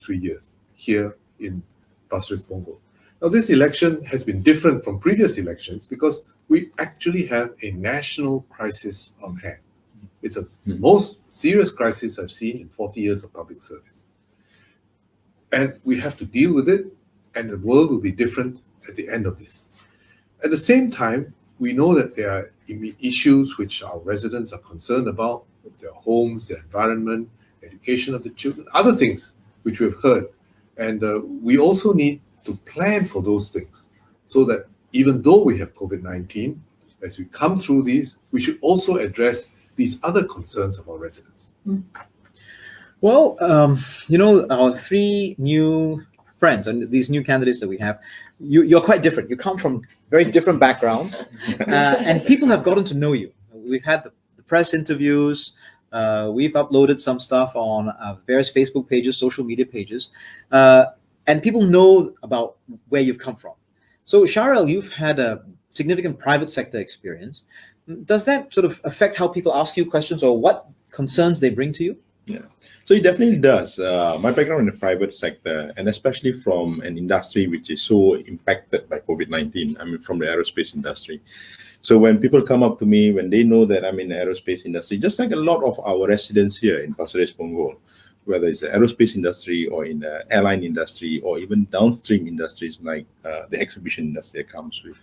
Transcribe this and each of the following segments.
3 years here in Pasir-Ris Punggol. Now, this election has been different from previous elections because we actually have a national crisis on hand. It's the most serious crisis I've seen in 40 years of public service. And we have to deal with it, and the world will be different at the end of this. At the same time, we know that there are issues which our residents are concerned about, their homes, their environment, education of the children, other things which we've heard. And we also need to plan for those things so that even though we have COVID-19, as we come through these, we should also address these other concerns of our residents. Well, our three new friends and these new candidates that we have, you're quite different. You come from very different backgrounds, and people have gotten to know you. We've had the press interviews, we've uploaded some stuff on various Facebook pages, social media pages, and people know about where you've come from. So, Sharael, you've had a significant private sector experience. Does that sort of affect how people ask you questions or what concerns they bring to you? Yeah, so it definitely does. My background in the private sector, and especially from an industry which is so impacted by COVID-19, I mean, from the aerospace industry. So when people come up to me, when they know that I'm in the aerospace industry, just like a lot of our residents here in Pasir-Ris Punggol, whether it's the aerospace industry or in the airline industry or even downstream industries like the exhibition industry that comes with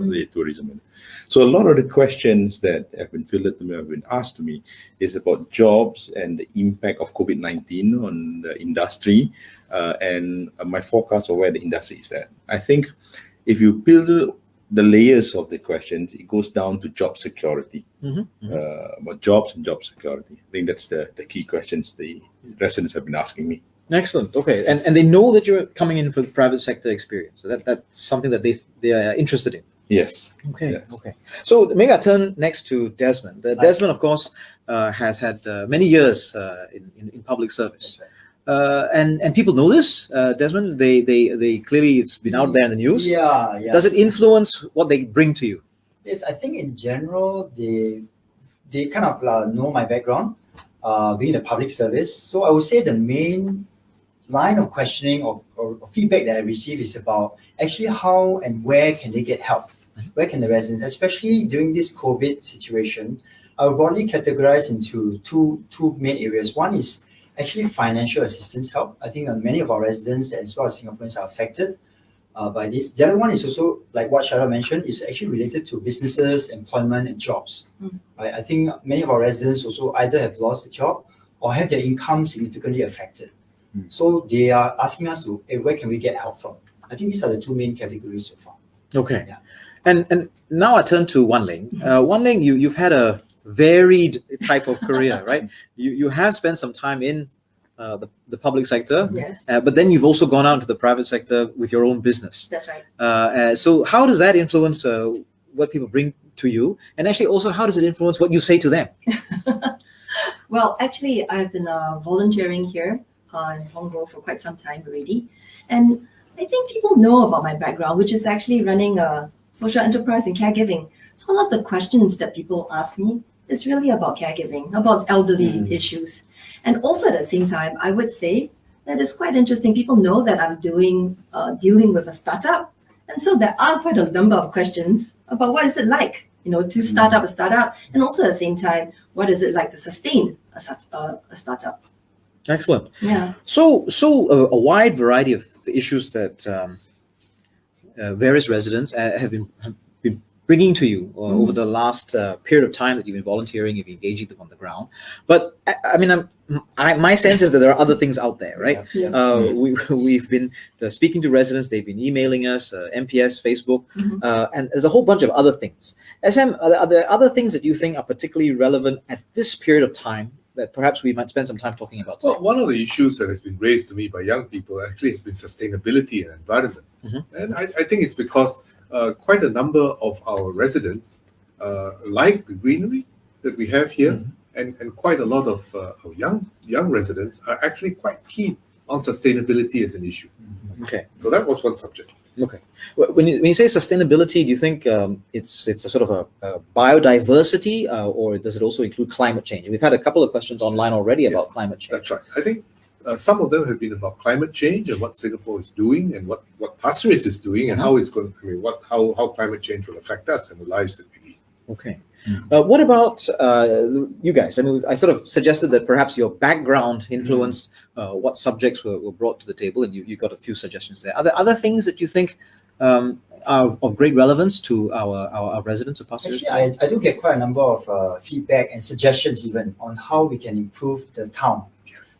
the tourism. So a lot of the questions that have been fielded to me, have been asked to me, is about jobs and the impact of COVID-19 on the industry and my forecast of where the industry is at. I think if you peel the layers of the questions, it goes down to job security, about jobs and job security. I think that's the key questions the residents have been asking me. Excellent. Okay, and they know that you're coming in for the private sector experience. So that's something that they are interested in. Yes. Okay. Yes. Okay. So maybe I turn next to Desmond. Desmond, of course, has had many years in public service. And people know this, Desmond. They clearly, it's been out there in the news. Yeah. Does it influence what they bring to you? Yes, I think in general they kind of know my background, being in the public service. So I would say the main line of questioning or feedback that I receive is about actually how and where can they get help? Where can the residents, especially during this COVID situation, I would broadly categorize into two main areas. One is actually financial assistance help. I think many of our residents as well as Singaporeans are affected by this. The other one is also, like what Sharael mentioned, is actually related to businesses, employment, and jobs. Right? I think many of our residents also either have lost a job or have their income significantly affected. So they are asking us to, hey, where can we get help from? I think these are the two main categories so far. Okay. Yeah. And now I turn to Ling. Ling, you've had a varied type of career, right? You have spent some time in the public sector, yes, but then you've also gone out into the private sector with your own business. That's right. So how does that influence what people bring to you? And actually also, how does it influence what you say to them? Well, actually, I've been volunteering here in Punggol for quite some time already. And I think people know about my background, which is actually running a social enterprise and caregiving. So a lot of the questions that people ask me is really about caregiving, about elderly issues. And also at the same time, I would say that it's quite interesting. People know that I'm dealing with a startup. And so there are quite a number of questions about what is it like, to start up a startup, and also at the same time, what is it like to sustain a startup? Excellent. Yeah. So a wide variety of issues that various residents have been bringing to you over the last period of time that you've been volunteering, you've been engaging them on the ground. But I mean, my sense is that there are other things out there, right? Yeah. We've been speaking to residents, they've been emailing us, MPS, Facebook, and there's a whole bunch of other things. SM, are there other things that you think are particularly relevant at this period of time that perhaps we might spend some time talking about today? Well, one of the issues that has been raised to me by young people actually has been sustainability and environment. And I think it's because quite a number of our residents like the greenery that we have here, and quite a lot of young residents are actually quite keen on sustainability as an issue. Okay. So that was one subject. Okay. When you say sustainability, do you think it's a sort of a biodiversity, or does it also include climate change? We've had a couple of questions online already about climate change. That's right. I think some of them have been about climate change and what Singapore is doing and what Pasir-Ris is doing and how it's going. I mean, how climate change will affect us and the lives that we lead. Okay. What about you guys? I mean, I sort of suggested that perhaps your background influenced what subjects were brought to the table, and you got a few suggestions there. Are there other things that you think are of great relevance to our residents of Pasir-Ris? Actually, I do get quite a number of feedback and suggestions even on how we can improve the town,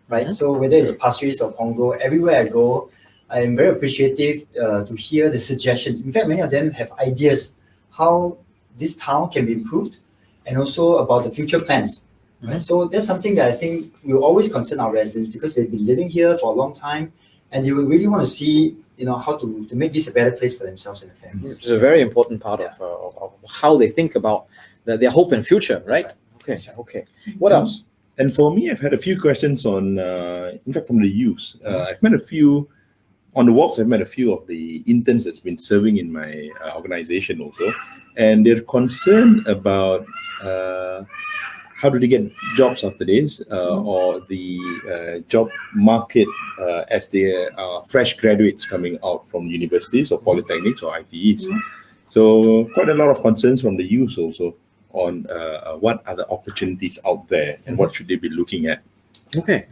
right? So whether it's Pasir-Ris or Punggol, everywhere I go, I am very appreciative to hear the suggestions. In fact, many of them have ideas how this town can be improved, and also about the future plans. Right? So that's something that I think will always concern our residents because they've been living here for a long time, and they will really want to see, how to make this a better place for themselves and their families. It's a very important part of how they think about their hope and future, right? Okay. What else? And for me, I've had a few questions on, in fact, from the youth. I've met a few, on the walks, I've met a few of the interns that's been serving in my organization also. And they're concerned about how do they get jobs after this, or the job market as they are fresh graduates coming out from universities or polytechnics or ITEs. So quite a lot of concerns from the youth also on what are the opportunities out there and what should they be looking at. Okay.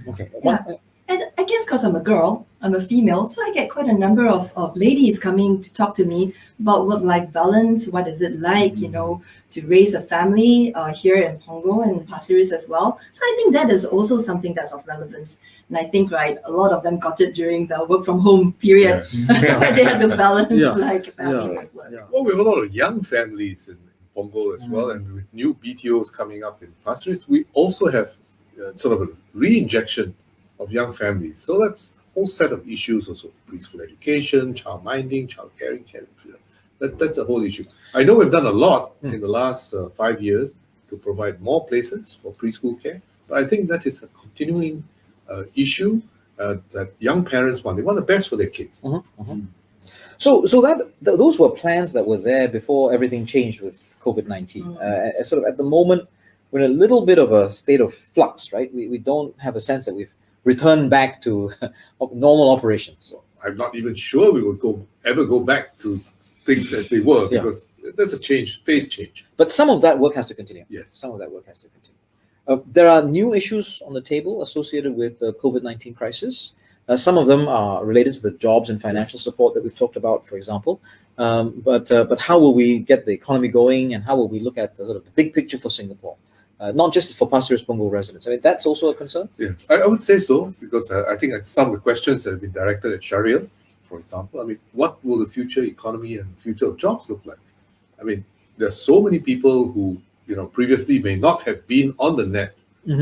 Yeah. And I guess because I'm a girl, I'm a female, so I get quite a number of ladies coming to talk to me about work-life balance. What is it like, to raise a family here in Punggol and Pasir-Ris as well. So I think that is also something that's of relevance. And I think, a lot of them got it during the work from home period, where they had to balance family with work. Well, we have a lot of young families in Punggol as well, and with new BTOs coming up in Pasir-Ris, we also have sort of a re-injection of young families. So that's a whole set of issues also. Preschool education, child minding, child caring. That's a whole issue. I know we've done a lot in the last 5 years to provide more places for preschool care, but I think that is a continuing issue that young parents want. They want the best for their kids. So those were plans that were there before everything changed with COVID-19. Sort of at the moment, we're in a little bit of a state of flux, right? We don't have a sense that we've returned back to normal operations. I'm not even sure we will ever go back to things as they were, because there's a phase change. But some of that work has to continue. Yes. Some of that work has to continue. There are new issues on the table associated with the COVID-19 crisis. Some of them are related to the jobs and financial support that we've talked about, for example. But how will we get the economy going, and how will we look at the sort of the big picture for Singapore? Not just for Pasir-Ris Punggol residents. I mean, that's also a concern? Yes, I would say so, because I think that some of the questions that have been directed at Sharael, for example. I mean, what will the future economy and future of jobs look like? I mean, there are so many people who, previously may not have been on the net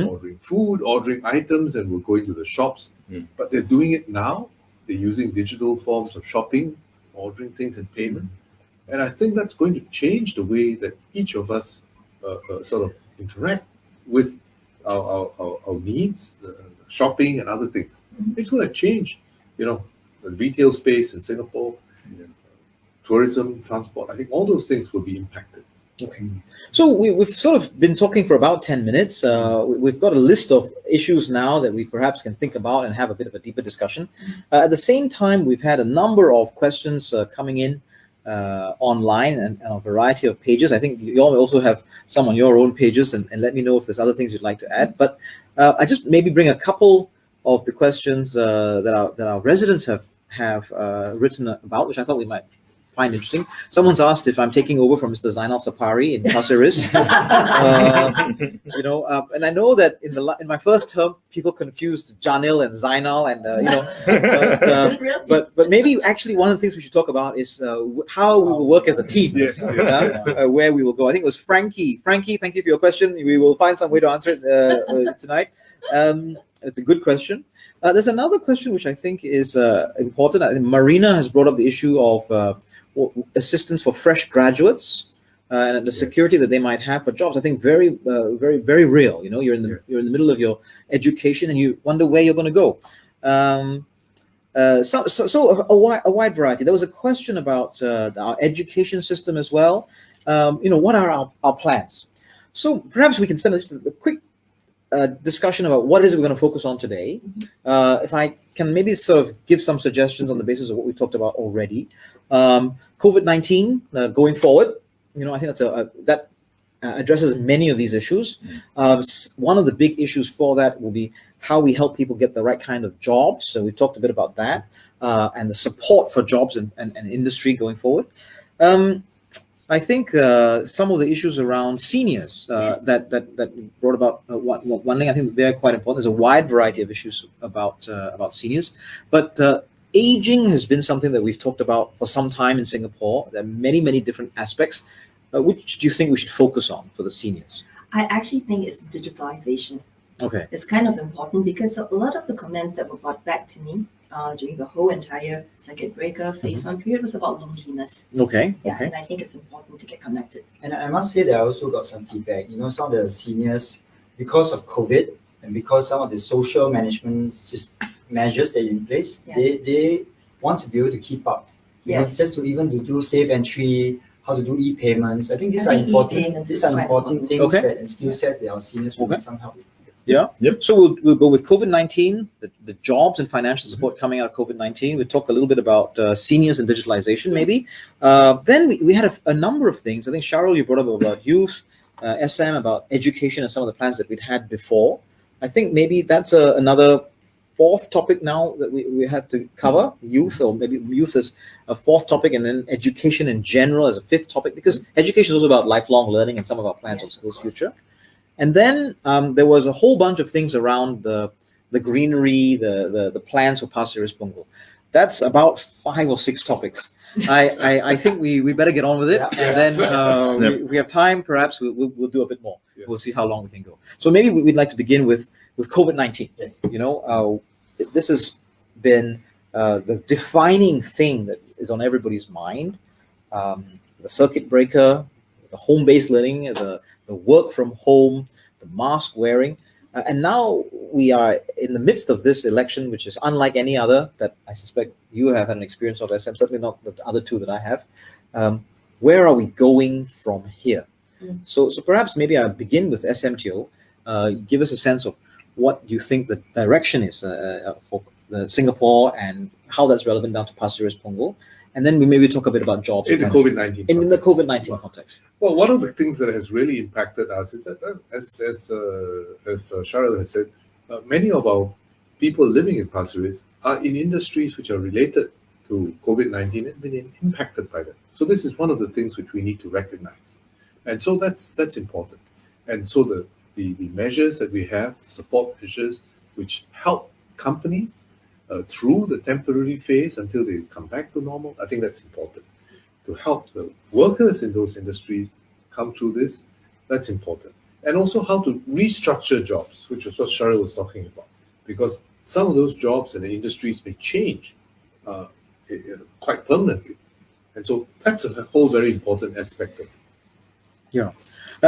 ordering food, ordering items, and were going to the shops, but they're doing it now. They're using digital forms of shopping, ordering things and payment. And I think that's going to change the way that each of us sort of interact with our needs, the shopping and other things. It's going to change, the retail space in Singapore, tourism, transport. I think all those things will be impacted. Okay. So we've sort of been talking for about 10 minutes. We've got a list of issues now that we perhaps can think about and have a bit of a deeper discussion. At the same time, we've had a number of questions coming in online and a variety of pages. I think you all also have some on your own pages, and let me know if there's other things you'd like to add. But I just maybe bring a couple of the questions that our residents have written about, which I thought we might find interesting. Someone's asked if I'm taking over from Mr. Zainal Sapari in Pasir-Ris. And I know that in my first term, people confused Janil and Zainal, and but maybe actually one of the things we should talk about is how we will work as a team. Yes. Where we will go. I think it was Frankie. Frankie, thank you for your question. We will find some way to answer it tonight. It's a good question. There's another question which I think is important. I think Marina has brought up the issue of assistance for fresh graduates and the security that they might have for jobs. I think very real. You're in the middle of your education and you wonder where you're going to go. So a wide variety. There was a question about our education system as well. What are our plans? So perhaps we can spend a quick discussion about what is it we're going to focus on today. If I can maybe sort of give some suggestions on the basis of what we talked about already. COVID-19 going forward, I think that addresses many of these issues. One of the big issues for that will be how we help people get the right kind of jobs. So we talked a bit about that and the support for jobs and industry going forward. I think some of the issues around seniors that brought about one thing I think they're quite important. There's a wide variety of issues about seniors, but aging has been something that we've talked about for some time in Singapore. There are many different aspects. Which do you think we should focus on for the seniors? I actually think it's digitalization. Okay. It's kind of important because a lot of the comments that were brought back to me during the whole entire circuit breaker phase one period was about loneliness. Okay. Yeah, Okay. and I think it's important to get connected. And I must say that I also got some feedback. Some of the seniors, because of COVID and because some of the social management measures that are in place, they want to be able to keep up. Just to even do safe entry, how to do e-payments. I think these are important. These are important things and skill sets that our seniors will need some help with. Yeah. Yep. So we'll go with COVID-19, the jobs and financial support coming out of COVID-19. We'll talk a little bit about seniors and digitalization, maybe. Then we had a number of things. I think, Sharael, you brought up about youth, SM, about education and some of the plans that we'd had before. I think maybe that's another fourth topic now that we had to cover, youth, or maybe youth as a fourth topic, and then education in general as a fifth topic, because education is also about lifelong learning and some of our plans on Skills Future. And then there was a whole bunch of things around the greenery, the plans for Pasir-Ris Punggol. That's about 5 or 6 topics. I think we better get on with it. Yeah. And then if we have time, perhaps we'll do a bit more. Yes. We'll see how long we can go. So maybe we'd like to begin with COVID-19. Yes. This has been the defining thing that is on everybody's mind. The circuit breaker, the home-based learning, the work from home, the mask wearing. And now we are in the midst of this election, which is unlike any other that I suspect you have had an experience of, SM, certainly not the other two that I have. Where are we going from here? So perhaps maybe I'll begin with SMTO. Give us a sense of what you think the direction is for Singapore and how that's relevant down to Pasir-Ris Punggol. And then we maybe talk a bit about jobs. In the COVID-19 in the COVID-19 context. Well, one of the things that has really impacted us is that, as Sharael has said, many of our people living in Pasir-Ris are in industries which are related to COVID-19 and been impacted by that. So this is one of the things which we need to recognize. And so that's important. And so the measures that we have, the support measures, which help companies through the temporary phase until they come back to normal, I think that's important. To help the workers in those industries come through this, that's important. And also how to restructure jobs, which was what Sharael was talking about. Because some of those jobs and the industries may change quite permanently. And so that's a whole very important aspect of it. Yeah.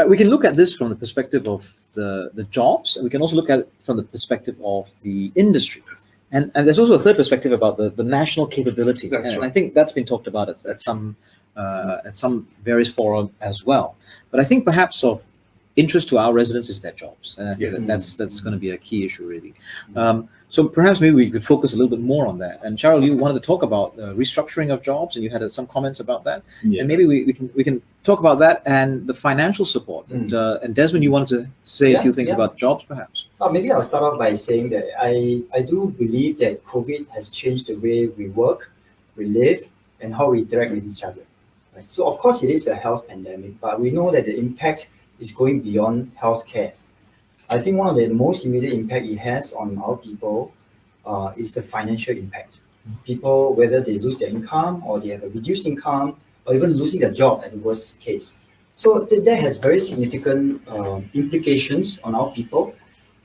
We can look at this from the perspective of the jobs, and we can also look at it from the perspective of the industry. And there's also a third perspective about the national capability. That's and right. I think that's been talked about at some various forums as well. But I think perhaps of interest to our residents is their jobs. And I think that's going to be a key issue, really. So perhaps maybe we could focus a little bit more on that. And Sharael, you wanted to talk about restructuring of jobs, and you had some comments about that. Yeah. And maybe we can talk about that and the financial support. And Desmond, you wanted to say a few things about jobs, perhaps. Maybe I'll start off by saying that I do believe that COVID has changed the way we work, we live, and how we interact with each other. Right? So of course it is a health pandemic, but we know that the impact is going beyond healthcare. I think one of the most immediate impact it has on our people is the financial impact. People, whether they lose their income or they have a reduced income or even losing their job at the worst case. So that has very significant implications on our people.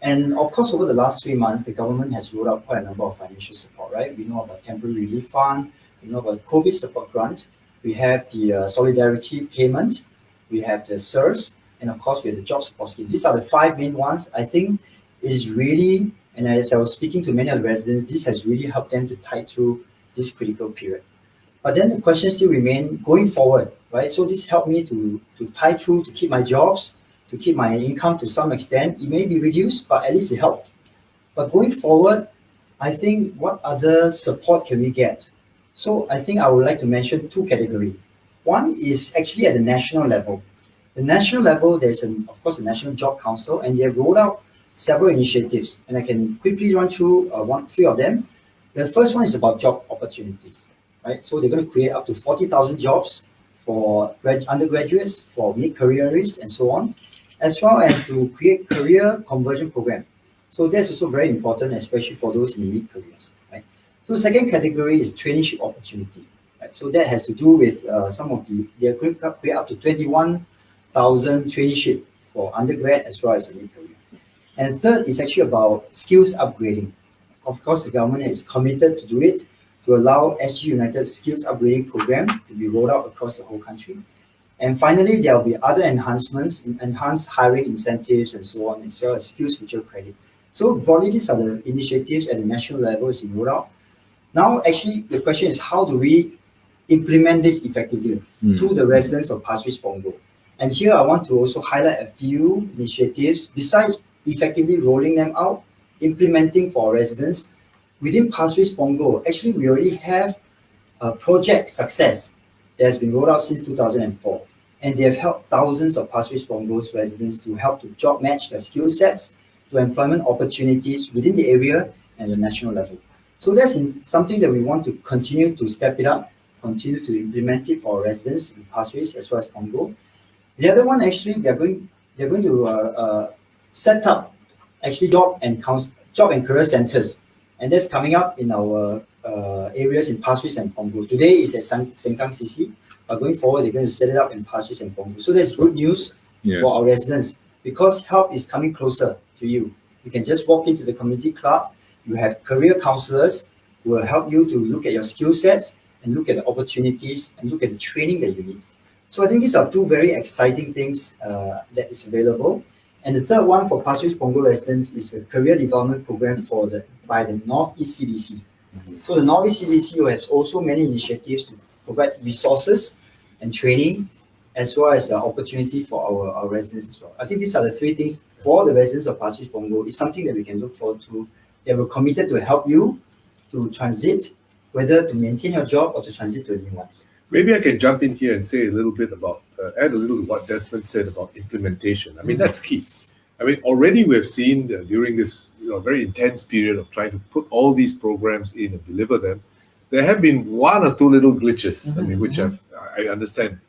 And of course, over the last 3 months, the government has rolled out quite a number of financial support, right? We know about temporary relief fund, we know about COVID support grant, we have the solidarity payment, we have the SIRS, and of course, we have the job support scheme. These are the 5 main ones. I think it is really, and as I was speaking to many of the residents, this has really helped them to tide through this critical period. But then the questions still remain going forward, right? So this helped me to tide through, to keep my jobs, to keep my income to some extent. It may be reduced, but at least it helped. But going forward, I think what other support can we get? So I think I would like to mention two categories. One is actually at the national level. The national level, there's of course a National Job Council, and they have rolled out several initiatives, and I can quickly run through three of them. The first one is about job opportunities, right? So they're going to create up to 40,000 jobs for undergraduates, for mid-careerists, and so on, as well as to create career conversion program. So that's also very important, especially for those in the mid-careers, right? So the second category is traineeship opportunity, right? So that has to do with they're going to create up to 21,000 traineeship for undergrad as well as a mid-career. And third is actually about skills upgrading. Of course, the government is committed to do it, to allow SG United skills upgrading program to be rolled out across the whole country. And finally, there will be other enhancements, enhanced hiring incentives and so on, as well as skills future credit. So broadly, these are the initiatives at the national level is rolled out. Now, actually, the question is how do we implement this effectively to the residents of Pasir-Ris Punggol? And here I want to also highlight a few initiatives besides effectively rolling them out, implementing for our residents. Within Pasir-Ris Punggol, actually we already have a project success that has been rolled out since 2004. And they have helped thousands of Pasir-Ris Punggol's residents to help to job match their skill sets to employment opportunities within the area and the national level. So that's something that we want to continue to step it up, continue to implement it for our residents in Pasir-Ris as well as Punggol. The other one, actually, they're going to set up actually job and career centers, and that's coming up in our areas in Pasir-Ris and Punggol. Today is at Sengkang CC, but going forward they're going to set it up in Pasir-Ris and Punggol. So that's good news for our residents because help is coming closer to you. You can just walk into the community club. You have career counselors who will help you to look at your skill sets and look at the opportunities and look at the training that you need. So I think these are two very exciting things that is available. And the third one for Pasir-Ris Punggol residents is a career development program by the Northeast CDC. So the Northeast CDC has also many initiatives to provide resources and training, as well as opportunity for our residents as well. I think these are the three things for the residents of Pasir-Ris Punggol. It's something that we can look forward to. They were committed to help you to transit, whether to maintain your job or to transit to a new one. Maybe I can jump in here and say a little bit about, add a little to what Desmond said about implementation. I mean, that's key. I mean, already we have seen during this very intense period of trying to put all these programs in and deliver them, there have been one or two little glitches. I mean, which I understand,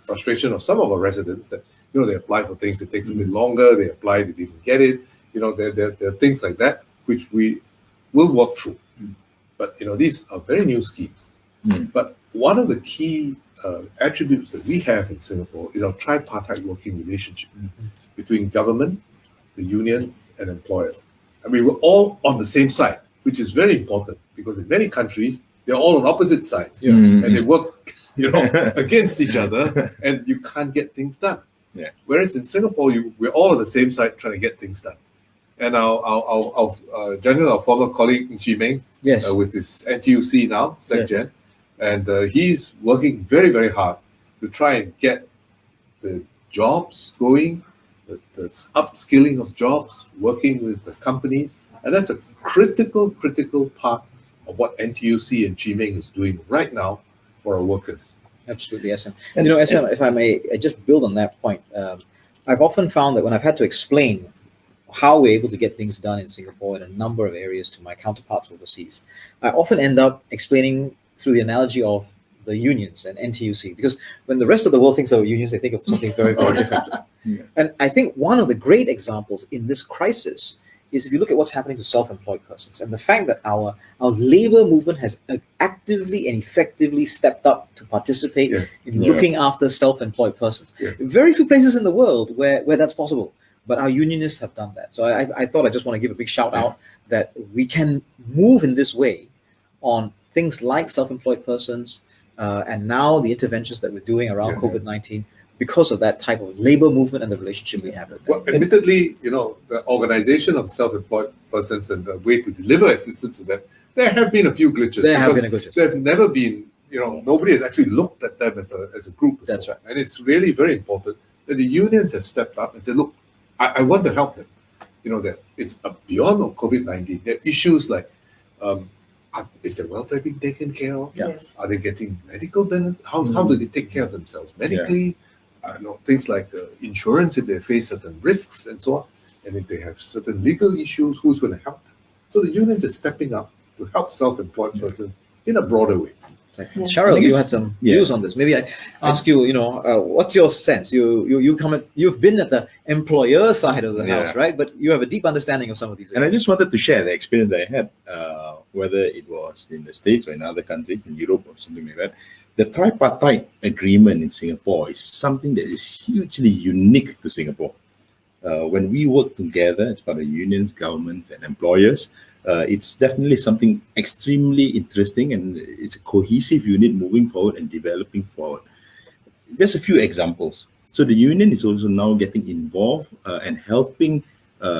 frustration of some of our residents that they apply for things, it takes a bit longer. They apply, they didn't get it. There are things like that which we will work through. But these are very new schemes. But one of the key attributes that we have in Singapore is our tripartite working relationship between government, the unions, and employers. I mean, we're all on the same side, which is very important because in many countries, they're all on opposite sides and they work, against each other and you can't get things done. Whereas in Singapore, we're all on the same side trying to get things done. And our Janil, our former colleague Ming, with his NTUC now, SecGen, and he's working very, very hard to try and get the jobs going, the upskilling of jobs, working with the companies. And that's a critical part of what NTUC and Ming is doing right now for our workers. Absolutely, SM. And SM, if I may just build on that point, I've often found that when I've had to explain how we're able to get things done in Singapore in a number of areas to my counterparts overseas, I often end up explaining through the analogy of the unions and NTUC, because when the rest of the world thinks of unions, they think of something very, very different. And I think one of the great examples in this crisis is if you look at what's happening to self-employed persons and the fact that our labor movement has actively and effectively stepped up to participate in looking after self-employed persons. Very few places in the world where that's possible, but our unionists have done that. So I thought I just want to give a big shout out that we can move in this way on things like self-employed persons and now the interventions that we're doing around COVID-19 because of that type of labor movement and the relationship we have with them. Well, admittedly, the organization of self-employed persons and the way to deliver assistance to them, there have been a few glitches. There have been glitches. There have never been, nobody has actually looked at them as a group before. That's right. And it's really very important that the unions have stepped up and said, look, I want to help them. That it's beyond COVID-19. There are issues like, is their welfare being taken care of? Yeah. Yes. Are they getting medical benefits? How do they take care of themselves medically? Things like insurance if they face certain risks and so on. And if they have certain legal issues, who's going to help them? So the unions are stepping up to help self-employed persons in a broader way. Exactly. Sharael, you had some views on this. Maybe I ask you, what's your sense? You've been at the employer side of the house, right? But you have a deep understanding of some of these. And I just wanted to share the experience that I had, whether it was in the States or in other countries, in Europe or something like that. The tripartite agreement in Singapore is something that is hugely unique to Singapore. When we work together as part of unions, governments, and employers, it's definitely something extremely interesting, and it's a cohesive unit moving forward and developing forward. Just a few examples. So the union is also now getting involved and helping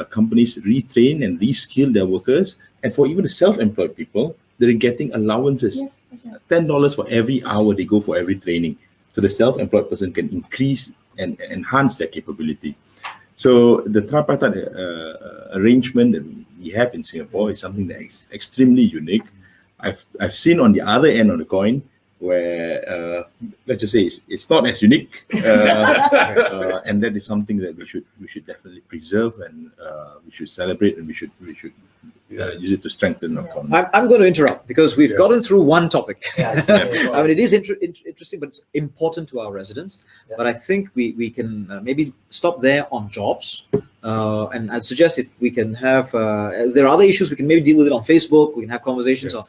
companies retrain and reskill their workers. And for even the self-employed people, they're getting allowances, Yes, for sure. $10 for every hour they go for every training. So the self-employed person can increase and enhance their capability. So the tripartite arrangement that we have in Singapore is something that is extremely unique. I've seen on the other end of the coin where let's just say it's not as unique, and that is something that we should definitely preserve, and we should celebrate, and we should use it to strengthen our economy. I'm going to interrupt because we've gotten through one topic. Yes. I mean, it is interesting, but it's important to our residents. Yeah. But I think we can maybe stop there on jobs. And I'd suggest if we can have, there are other issues, we can maybe deal with it on Facebook. We can have conversations or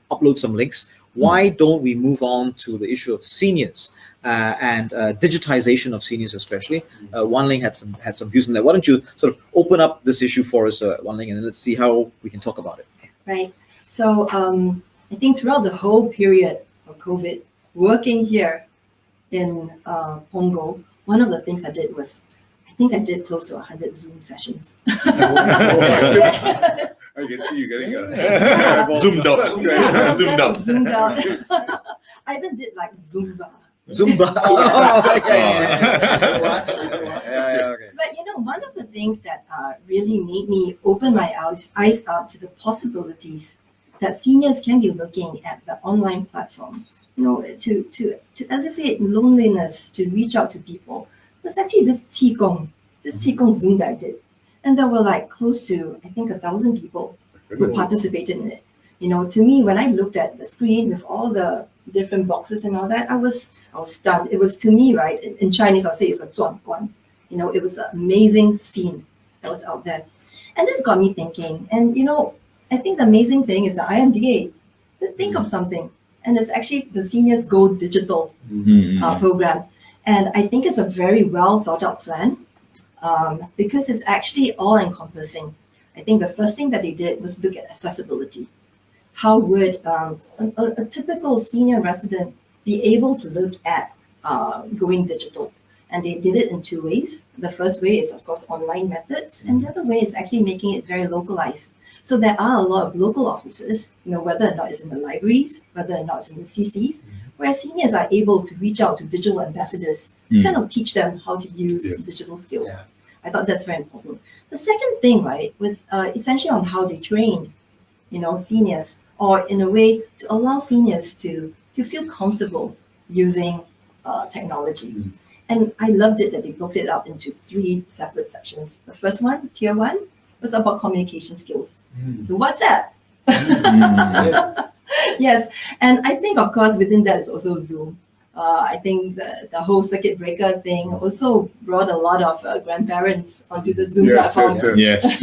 upload some links. Why don't we move on to the issue of seniors and digitization of seniors, especially? Wan Ling had some views on that. Why don't you sort of open up this issue for us, Wan Ling, and then let's see how we can talk about it. Right. So I think throughout the whole period of COVID, working here in Punggol, one of the things I did was, I think I did close to 100 Zoom sessions. I can see you getting a Zoomed out. Yeah, Zoomed out. Zoomed out. I even did like Zumba. Zumba. Okay. But one of the things that really made me open my eyes up to the possibilities that seniors can be looking at the online platform, to elevate loneliness, to reach out to people, was actually this Qigong Zoom that I did. And there were like close to, I think, 1,000 people who participated in it. To me, when I looked at the screen with all the different boxes and all that, I was stunned. It was, to me, right, in Chinese, I'll say it's a 壮观. It was an amazing scene that was out there. And this got me thinking. And, I think the amazing thing is the IMDA did think of something. And it's actually the Seniors Go Digital program. And I think it's a very well thought out plan because it's actually all encompassing. I think the first thing that they did was look at accessibility. How would a typical senior resident be able to look at going digital? And they did it in two ways. The first way is, of course, online methods. And the other way is actually making it very localized. So there are a lot of local offices, whether or not it's in the libraries, whether or not it's in the CCs, where seniors are able to reach out to digital ambassadors to kind of teach them how to use digital skills. Yeah. I thought that's very important. The second thing, right, was essentially on how they trained, seniors, or in a way to allow seniors to feel comfortable using technology. And I loved it that they broke it up into 3 separate sections. The first one, tier 1, was about communication skills. So WhatsApp. Yes, and I think, of course, within that is also Zoom. I think the whole circuit breaker thing also brought a lot of grandparents onto the Zoom platform. Yes.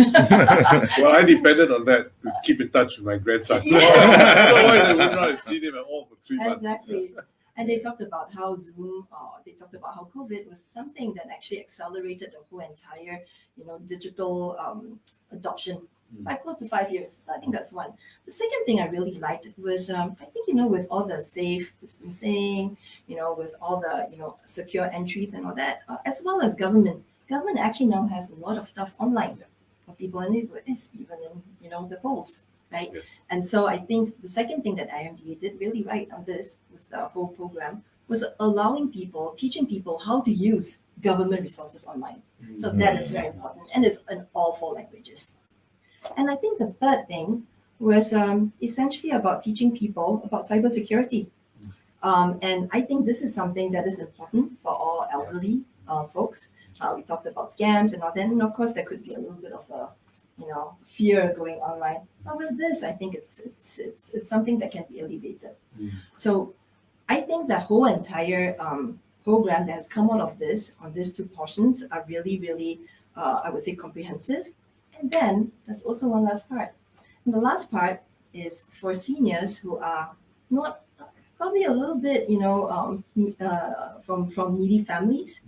Well, I depended on that to keep in touch with my grandson. Yeah. Otherwise, I would not have seen him at all for 3 months. Exactly. And they talked about how they talked about how COVID was something that actually accelerated the whole entire, digital adoption by close to 5 years. So I think that's one. The second thing I really liked was, I think, with all the safe distancing, with all the, secure entries and all that, as well as government actually now has a lot of stuff online for people, and it is even in, the polls, right? Yes. And so I think the second thing that IMDA did really right on this with the whole program was allowing people, teaching people how to use government resources online. So that is very important, and it's in all 4 languages. And I think the third thing was essentially about teaching people about cybersecurity. And I think this is something that is important for all elderly folks. We talked about scams and all that, and of course there could be a little bit of a fear going online. But with this, I think it's something that can be alleviated. So I think the whole entire program that has come out of this on these 2 portions are really, really, I would say, comprehensive. And then there's also one last part. And the last part is for seniors who are not probably a little bit, from needy families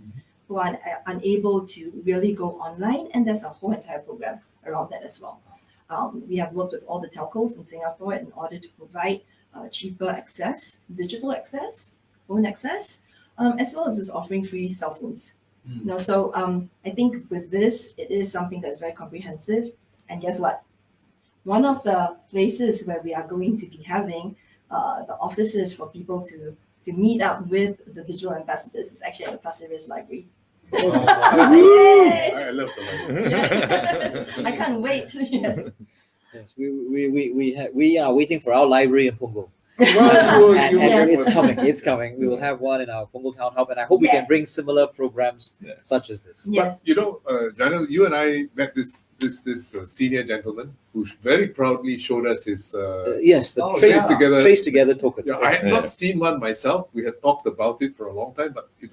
who are unable to really go online. And there's a whole entire program around that as well. We have worked with all the telcos in Singapore in order to provide cheaper access, digital access, phone access, as well as just offering free cell phones. So I think with this, it is something that's very comprehensive. And guess what? One of the places where we are going to be having the offices for people to meet up with the digital ambassadors is actually at the Pasir-Ris Library. I love the library. Yes. I can't wait. Yes. Yes, we are waiting for our library in Punggol. Well, And it's coming. It's coming. We will have one in our Punggol Town Hub, and I hope we can bring similar programs such as this. Yes. But Janil, you and I met this senior gentleman who very proudly showed us his Yes, the trace together token. Yeah, I had not seen one myself. We had talked about it for a long time, but it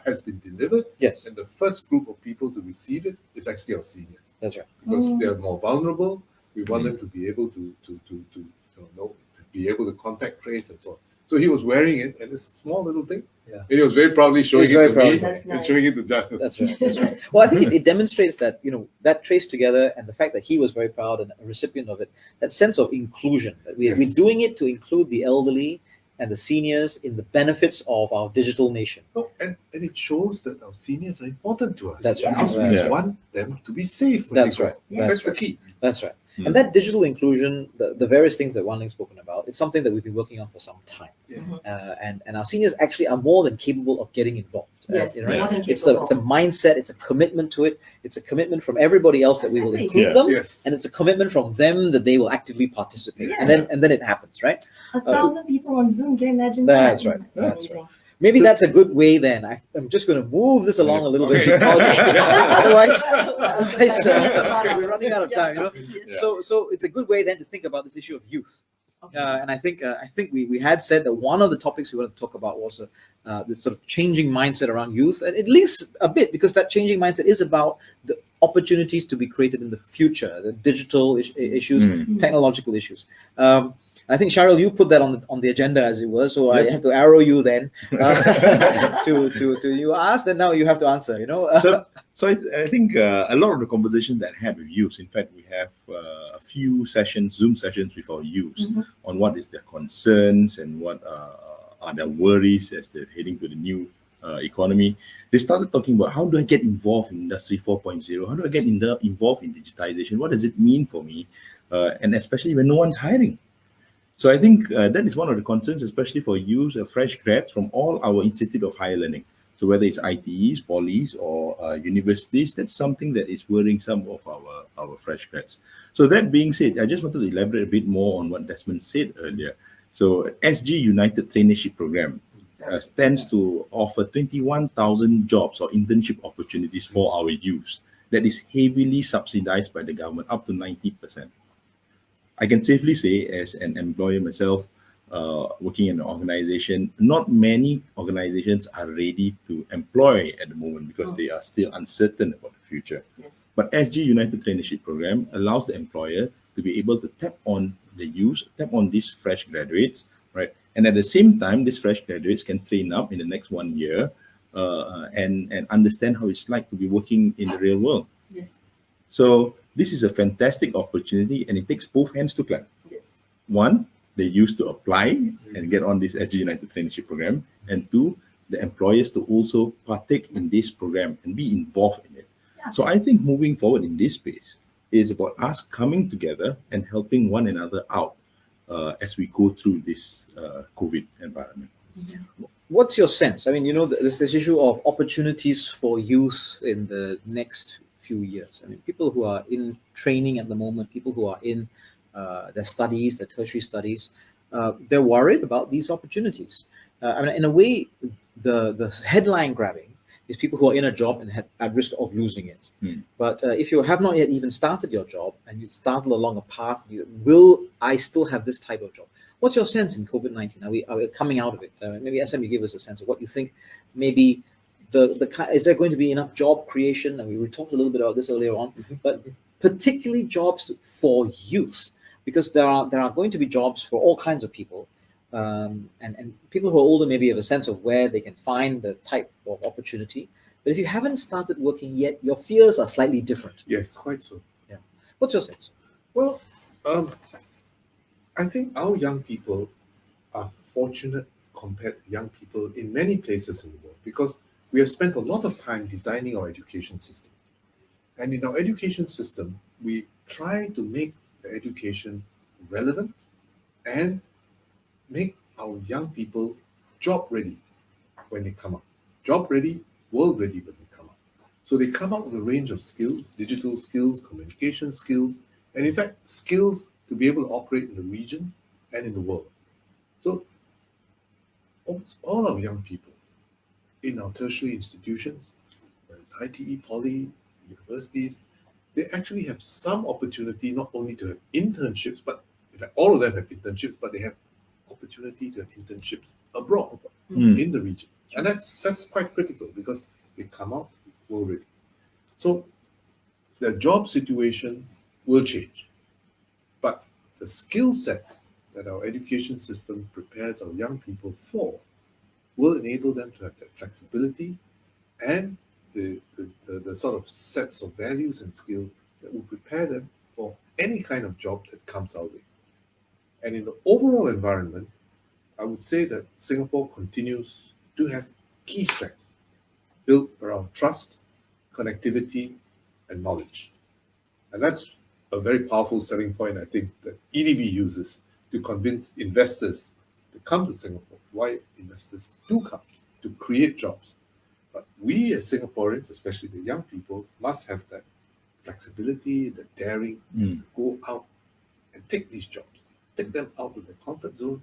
has been delivered. Yes, And the first group of people to receive it is actually our seniors, that's right. because they are more vulnerable. We want them to be able to be able to contact trace and so on. So he was wearing it, and it's a small little thing. Yeah. And he was very proudly showing it to me That's and nice. showing it to Janil. That's right. That's right. Well, I think it demonstrates that that trace together, and the fact that he was very proud and a recipient of it, that sense of inclusion, that we're doing it to include the elderly and the seniors in the benefits of our digital nation. No, and it shows that our seniors are important to us. That's right. Because That's we want them to be safe. When That's they go. right. That's the key. That's right. And that digital inclusion, the various things that Wan Ling's spoken about, it's something that we've been working on for some time. Yes. And our seniors actually are more than capable of getting involved. Yes, You know, more than It's capable. a mindset, it's a commitment to it, it's a commitment from everybody else that we will Exactly. include them, Yes. and it's a commitment from them that they will actively participate. Yes. And then it happens, right? 1,000 people on Zoom, can you imagine That's that? right. It's That's amazing. Maybe that's a good way then. I'm just going to move this along a little bit Okay. because otherwise Yeah. we're running out of time, you know. Yes. So it's a good way then to think about this issue of youth. And I think we had said that one of the topics we wanted to talk about was this sort of changing mindset around youth, and it links a bit because that changing mindset is about the opportunities to be created in the future, the digital issues, technological issues. I think Sharael, you put that on the agenda as it was, so I have to arrow you then to you asked, and now you have to answer. You know. So I think a lot of the conversations that I had with youth, in fact, we have a few Zoom sessions with our youth on what is their concerns and what are their worries as they're heading to the new economy. They started talking about, how do I get involved in Industry 4.0? How do I get involved in digitization? What does it mean for me? And especially when no one's hiring. So I think that is one of the concerns, especially for youth, fresh grads from all our Institute of Higher Learning. So whether it's ITEs, polys, or universities, that's something that is worrying some of our fresh grads. So that being said, I just wanted to elaborate a bit more on what Desmond said earlier. So SG United Traineeship Program stands to offer 21,000 jobs or internship opportunities for our youth. That is heavily subsidized by the government, up to 90%. I can safely say, as an employer myself, working in an organization, not many organizations are ready to employ at the moment because they are still uncertain about the future. Yes. But SG United Traineeship Program allows the employer to be able to tap on the youth, tap on these fresh graduates, right? And at the same time, these fresh graduates can train up in the next 1 year and understand how it's like to be working in the real world. Yes. So this is a fantastic opportunity, and it takes both hands to clap. Yes. One, they used to apply and get on this SG United Traineeship Program, and two, the employers to also partake in this program and be involved in it. Yeah. So I think moving forward in this space is about us coming together and helping one another out as we go through this COVID environment. What's your sense? I mean, there's this issue of opportunities for youth in the next few years. I mean, people who are in training at the moment, people who are in their studies, their tertiary studies, they're worried about these opportunities. I mean, in a way, the headline grabbing is people who are in a job and at risk of losing it. But if you have not yet even started your job and you started along a path, will I still have this type of job? What's your sense in COVID-19? Are we coming out of it? Maybe SM, you give us a sense of what you think. Maybe is there going to be enough job creation? I mean, we talked a little bit about this earlier on, but particularly jobs for youth, because there are going to be jobs for all kinds of people, and people who are older maybe have a sense of where they can find the type of opportunity. But if you haven't started working yet, your fears are slightly different. Yes, quite so. Yeah. What's your sense? Well, I think our young people are fortunate compared to young people in many places in the world because we have spent a lot of time designing our education system. And in our education system, we try to make the education relevant and make our young people job ready when they come up. Job ready, world ready when they come up. So they come up with a range of skills, digital skills, communication skills, and in fact, skills to be able to operate in the region and in the world. So almost all our young people in our tertiary institutions, whether it's ITE, poly, universities, they actually have some opportunity not only to have internships, but in fact, all of them have internships, but they have opportunity to have internships abroad in the region. And that's quite critical because they come out world ready. So the job situation will change. But the skill sets that our education system prepares our young people for will enable them to have that flexibility and the sort of sets of values and skills that will prepare them for any kind of job that comes our way. And in the overall environment, I would say that Singapore continues to have key strengths built around trust, connectivity, and knowledge. And that's a very powerful selling point, I think, that EDB uses to convince investors to come to Singapore. Why investors do come to create jobs. But we as Singaporeans, especially the young people, must have that flexibility, the daring to go out and take these jobs, take them out of their comfort zone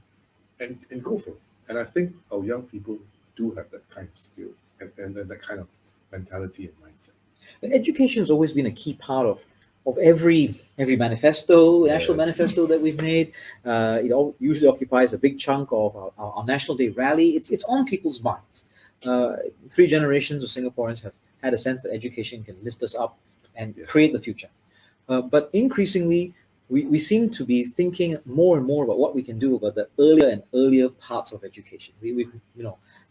and go for it. And I think our young people do have that kind of skill and that kind of mentality and mindset. Education has always been a key part of every manifesto, national Yes. manifesto that we've made. It usually occupies a big chunk of our National Day rally. It's on people's minds. 3 generations of Singaporeans have had a sense that education can lift us up and create the future. But increasingly, we seem to be thinking more and more about what we can do about the earlier and earlier parts of education. We've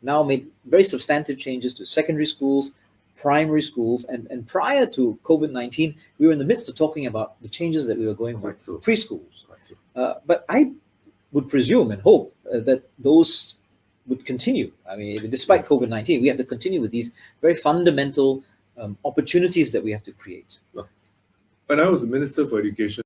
now made very substantive changes to secondary schools, primary schools, and prior to COVID-19, we were in the midst of talking about the changes that we were going with preschools. But I would presume and hope that those would continue. I mean, despite COVID-19, we have to continue with these very fundamental opportunities that we have to create. When I was the Minister for Education,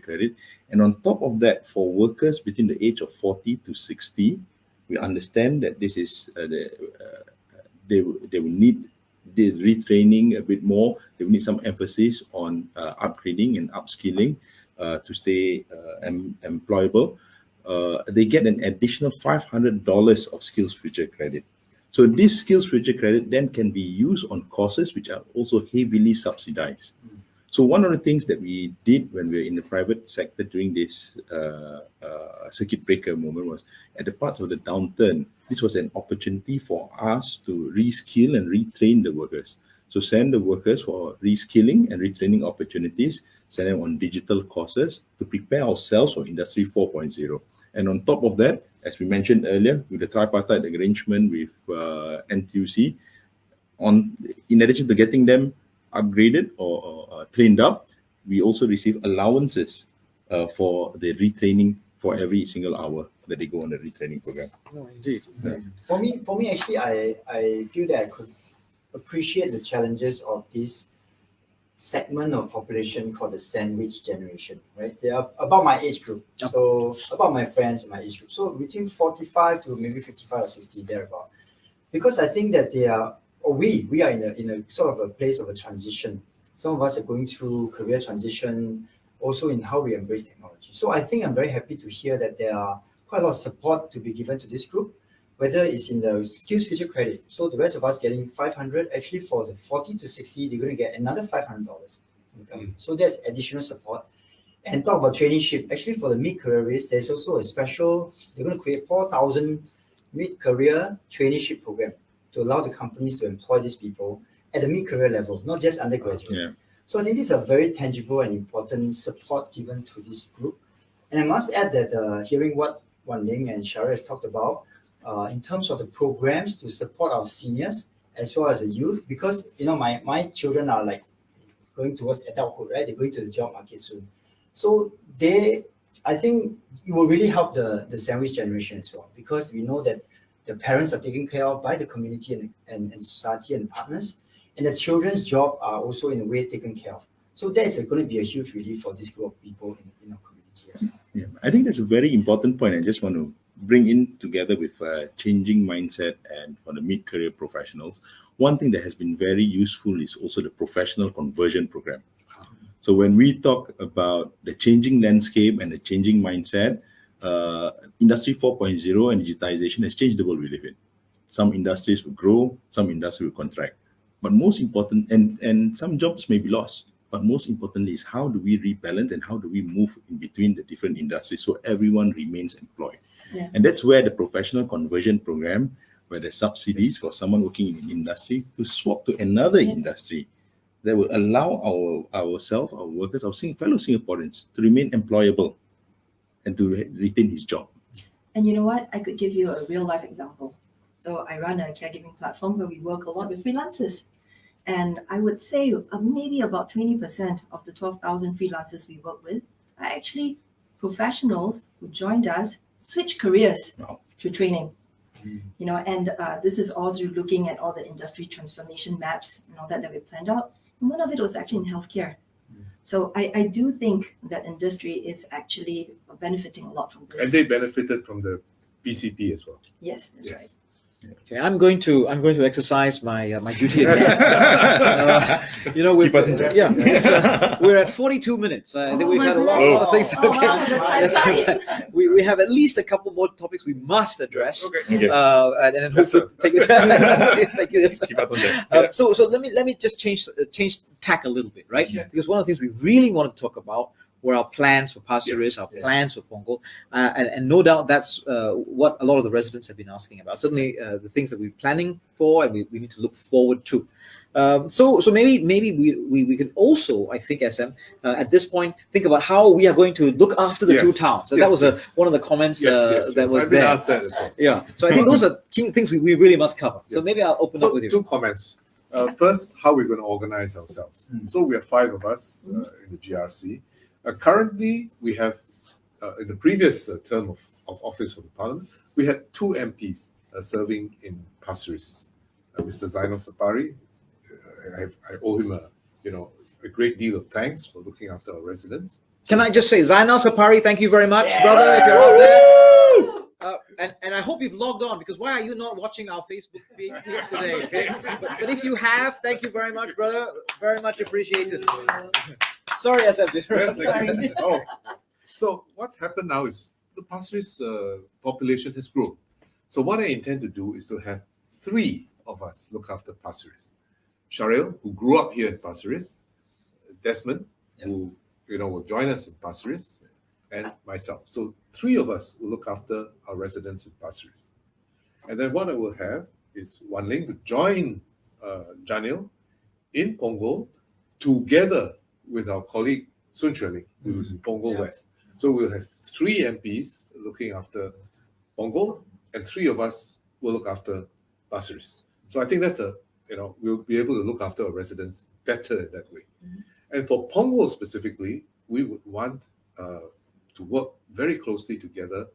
credit. And on top of that, for workers between the age of 40 to 60, we understand that this is they will need the retraining a bit more. They will need some emphasis on upgrading and upskilling to stay employable. They get an additional $500 of skills future credit. So this skills future credit then can be used on courses which are also heavily subsidized. So one of the things that we did when we were in the private sector during this circuit breaker moment was, at the parts of the downturn, this was an opportunity for us to reskill and retrain the workers. So send the workers for reskilling and retraining opportunities, send them on digital courses to prepare ourselves for Industry 4.0. And on top of that, as we mentioned earlier, with the tripartite arrangement with NTUC, in addition to getting them upgraded or trained up, we also receive allowances for the retraining for every single hour that they go on the retraining program. No, indeed. Yeah. For me, actually, I feel that I could appreciate the challenges of this segment of population called the sandwich generation, right? They are about my age group, so about my friends in my age group. So between 45 to maybe 55 or 60, thereabout. Because I think that they are, or we are in a sort of a place of a transition. Some of us are going through career transition, also in how we embrace technology. So I think I'm very happy to hear that there are quite a lot of support to be given to this group, whether it's in the skills future credit. So the rest of us getting 500, actually for the 40 to 60, they're going to get another $500. So there's additional support. And talk about traineeship, actually for the mid-careerists, there's also a special, they're going to create 4,000 mid-career traineeship program to allow the companies to employ these people at the mid-career level, not just undergraduate. Yeah. So I think this is a very tangible and important support given to this group. And I must add that hearing what Ling and Sharael has talked about, in terms of the programs to support our seniors as well as the youth, because my children are like going towards adulthood, right? They're going to the job market soon. So I think it will really help the sandwich generation as well, because we know that the parents are taken care of by the community and society and partners, and the children's job are also in a way taken care of. So that is going to be a huge relief for this group of people in our community as well. Yeah, I think that's a very important point. I just want to bring in together with changing mindset and for the mid-career professionals. One thing that has been very useful is also the professional conversion program. So when we talk about the changing landscape and the changing mindset, Industry 4.0 and digitization has changed the world we live in. Some industries will grow, some industries will contract. But most important, and some jobs may be lost, but most importantly is how do we rebalance and how do we move in between the different industries so everyone remains employed. Yeah. And that's where the professional conversion program, where the subsidies for someone working in an industry to swap to another industry, that will allow ourselves, our workers, our fellow Singaporeans to remain employable and to retain his job. And you know what? I could give you a real life example. So I run a caregiving platform where we work a lot with freelancers. And I would say maybe about 20% of the 12,000 freelancers we work with are actually professionals who joined us, switch careers through training. And this is all through looking at all the industry transformation maps and all that we planned out. And one of it was actually in healthcare. So I do think that industry is actually benefiting a lot from this. And they benefited from the PCP as well. Yes, that's right. Okay, I'm going to exercise my my duty again. We're at 42 minutes. I think we've had a lot of things. We have at least a couple more topics we must address. Okay. And then hopefully take it. Thank you. Keep up on that. So let me just change tack a little bit, right? Yeah. Because one of the things we really want to talk about were our plans for Pasir-Ris, our plans for Punggol, and no doubt that's what a lot of the residents have been asking about. Certainly, the things that we're planning for and we need to look forward to. So maybe we can also, I think, SM, at this point, think about how we are going to look after the two towns. So that was one of the comments that was I've been there. asked that as well. Yeah. So I think those are key things we really must cover. So maybe I'll open up with you. Two comments. First, how we're going to organize ourselves. So we are 5 of us in the GRC. Currently, we have, in the previous term of office for the Parliament, we had 2 MPs serving in Pasir-Ris. Mr. Zainal Sapari, I owe him a great deal of thanks for looking after our residents. Can I just say, Zainal Sapari, thank you very much, Yeah. brother, if you're out there. And I hope you've logged on, because why are you not watching our Facebook page today? Okay? But if you have, thank you very much, brother. Very much appreciated. Sorry, SF. Yes, Sorry. oh, so what's happened now is the Pasir-Ris population has grown. So what I intend to do is to have 3 of us look after Pasir-Ris. Sharael, who grew up here in Pasir-Ris, Desmond, who will join us in Pasir-Ris, and myself. So 3 of us will look after our residents in Pasir-Ris. And then what I will have is Ling to join Janil in Punggol, together with our colleague Ling, who is in Punggol West. So we'll have 3 MPs looking after Punggol, and 3 of us will look after Pasir-Ris. So I think that's we'll be able to look after our residents better in that way. And for Punggol specifically, we would want to work very closely together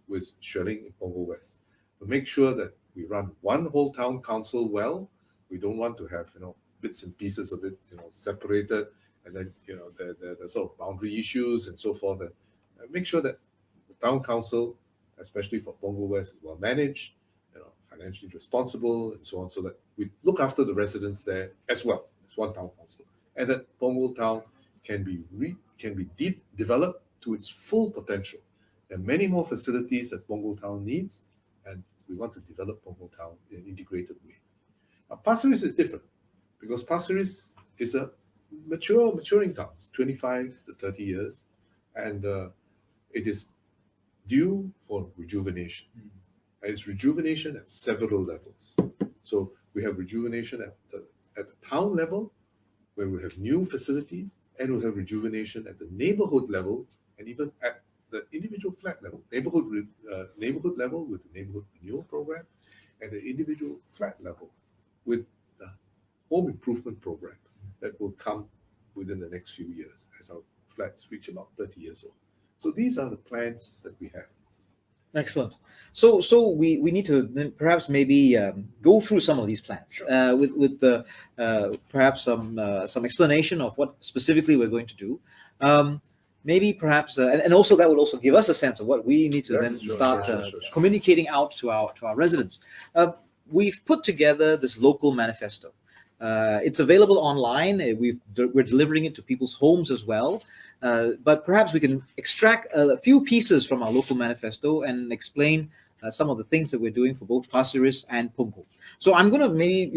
with Ling in Punggol West to make sure that we run one whole town council well. We don't want to have bits and pieces of it separated, and then the sort of boundary issues and so forth. And make sure that the town council, especially for Punggol West, is well managed, financially responsible, and so on, so that we look after the residents there as well as one town council, and that Punggol town can be developed to its full potential. There are many more facilities that Punggol town needs, and we want to develop Punggol town in an integrated way. Now, Pasir-Ris is different, because Pasir-Ris is a maturing town. It's 25 to 30 years, and it is due for rejuvenation. And it's rejuvenation at several levels. So we have rejuvenation at the town level, where we have new facilities, and we have rejuvenation at the neighborhood level, and even at the individual flat level. Neighborhood level with the neighborhood renewal program, and the individual flat level with the home improvement program that will come within the next few years as our flats reach about 30 years old. So these are the plans that we have. Excellent. So we need to then perhaps maybe go through some of these plans with the perhaps some explanation of what specifically we're going to do. Maybe perhaps and also that would also give us a sense of what we need to start communicating out to our residents. We've put together this local manifesto. It's available online. We're delivering it to people's homes as well. But perhaps we can extract a few pieces from our local manifesto and explain some of the things that we're doing for both Pasir-Ris and Punggol. So I'm going to maybe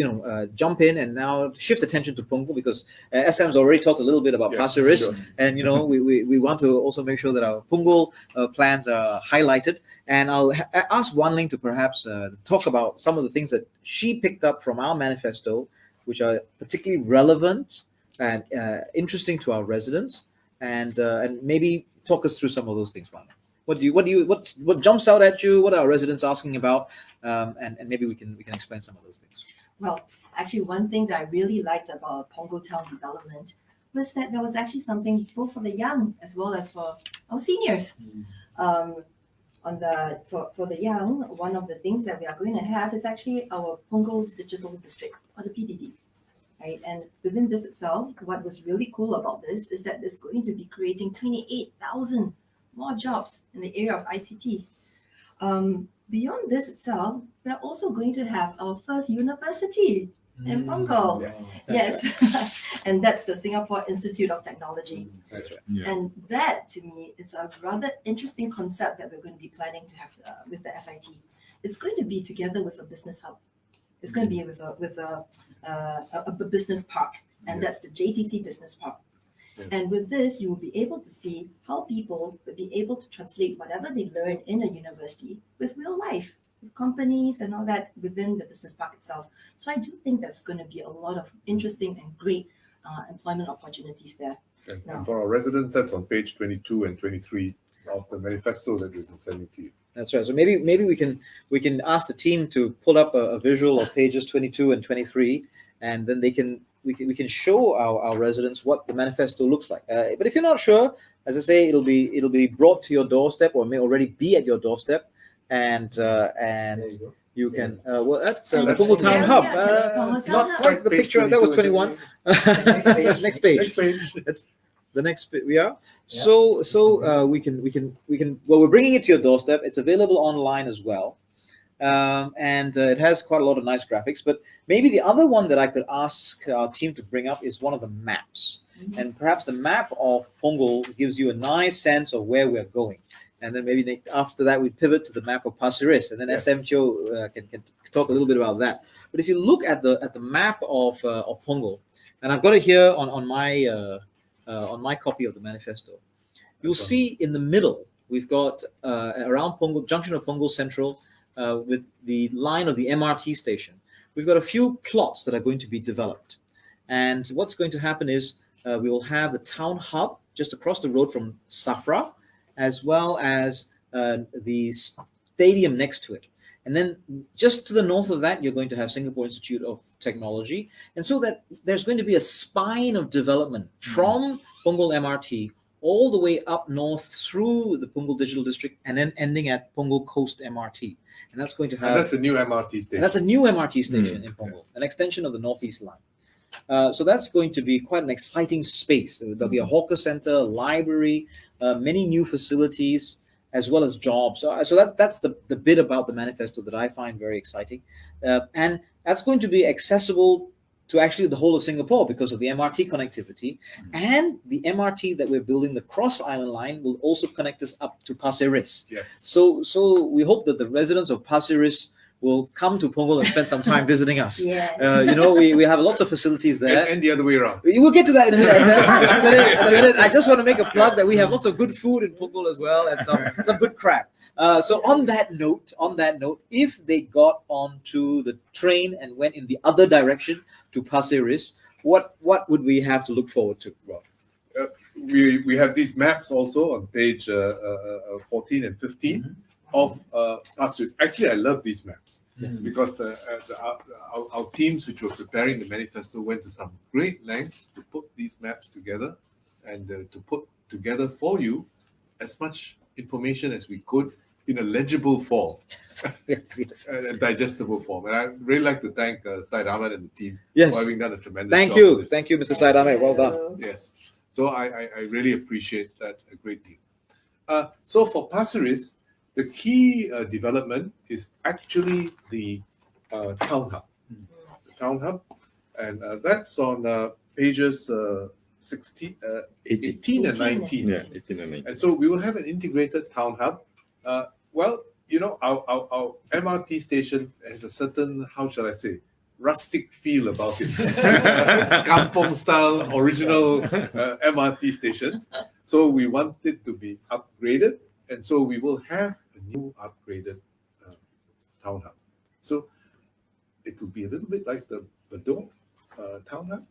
jump in and now shift attention to Punggol, because SM's already talked a little bit about Pasir-Ris, and we want to also make sure that our Punggol plans are highlighted. And I'll ask Ling to perhaps talk about some of the things that she picked up from our manifesto, which are particularly relevant and interesting to our residents, and maybe talk us through some of those things, Ling. What jumps out at you? What are our residents asking about? And maybe we can explain some of those things. Well, actually, one thing that I really liked about Punggol town development was that there was actually something both for the young as well as for our seniors. For the young, one of the things that we are going to have is actually our Punggol Digital District, or the PDD. Right? And within this itself, what was really cool about this is that it's going to be creating 28,000 more jobs in the area of ICT. Beyond this itself, we're also going to have our first university in Punggol. Yes. And that's the Singapore Institute of Technology. That's right. Yeah. And that, to me, is a rather interesting concept that we're going to be planning to have with the SIT. It's going to be together with a business hub. It's going to be with a business park, and that's the JTC Business Park. Yeah. And with this, you will be able to see how people will be able to translate whatever they learn in a university with real life, with companies and all that within the business park itself. So I do think that's going to be a lot of interesting and great employment opportunities there. And for our residents, that's on page 22 and 23 of the manifesto that we've been sending to you. That's right. So maybe we can ask the team to pull up a visual of pages 22 and 23, and then we can show our residents what the manifesto looks like. But if you're not sure, as I say, it'll be brought to your doorstep, or may already be at your doorstep, and you can. Well, that's the Punggol Town Hub. Punggol Town Not Hub. quite the Page picture. That was 22 21. and Next page. Next page. The next bit we are. We can. Well, we're bringing it to your doorstep. It's available online as well, and it has quite a lot of nice graphics. But maybe the other one that I could ask our team to bring up is one of the maps, and perhaps the map of Punggol gives you a nice sense of where we're going. And then maybe after that, we pivot to the map of Pasir-Ris, and then SM Cho can talk a little bit about that. But if you look at the map of Punggol, and I've got it here on my copy of the manifesto, you'll see in the middle we've got around Punggol junction of Punggol Central with the line of the MRT station. We've got a few plots that are going to be developed, and what's going to happen is we will have the town hub just across the road from Safra, as well as the stadium next to it. And then just to the north of that, you're going to have Singapore Institute of Technology. And so that there's going to be a spine of development from Punggol MRT all the way up north through the Punggol Digital District and then ending at Punggol Coast MRT. And that's going to have... And that's a new MRT station. That's a new MRT station in Punggol, an extension of the Northeast Line. So that's going to be quite an exciting space. There'll be a hawker center, a library, many new facilities, as well as jobs. So that's the bit about the manifesto that I find very exciting. And that's going to be accessible to actually the whole of Singapore because of the MRT connectivity. And the MRT that we're building, the Cross Island Line, will also connect us up to Pasir-Ris. Yes. So we hope that the residents of Pasir-Ris will come to Punggol and spend some time visiting us. Yeah. We have lots of facilities there. And the other way around. We'll get to that in a minute. I just want to make a plug that we have lots of good food in Punggol as well, and some good crap. So on that note, if they got onto the train and went in the other direction to Pasir-Ris, what would we have to look forward to, Rob? We have these maps also on page 14 and 15 of Pasir-Ris. Actually, I love these maps because our teams which were preparing the manifesto went to some great lengths to put these maps together and to put together for you as much information as we could in a legible form, a digestible form. And I'd really like to thank Syed Ahmed and the team for having done a tremendous job. Thank you, Mr. Syed Ahmed. Well done. Yes. So I really appreciate that a great deal. So for Pasir-Ris, the key development is actually the town hub. The town hub, and that's on pages 18 and 19. Yeah, 18 and 19. And so we will have an integrated town hub. Well, our MRT station has a certain, how shall I say, rustic feel about it. Kampong style, original MRT station. So we want it to be upgraded. And so we will have a new upgraded town hub. So it will be a little bit like the Bedok town hub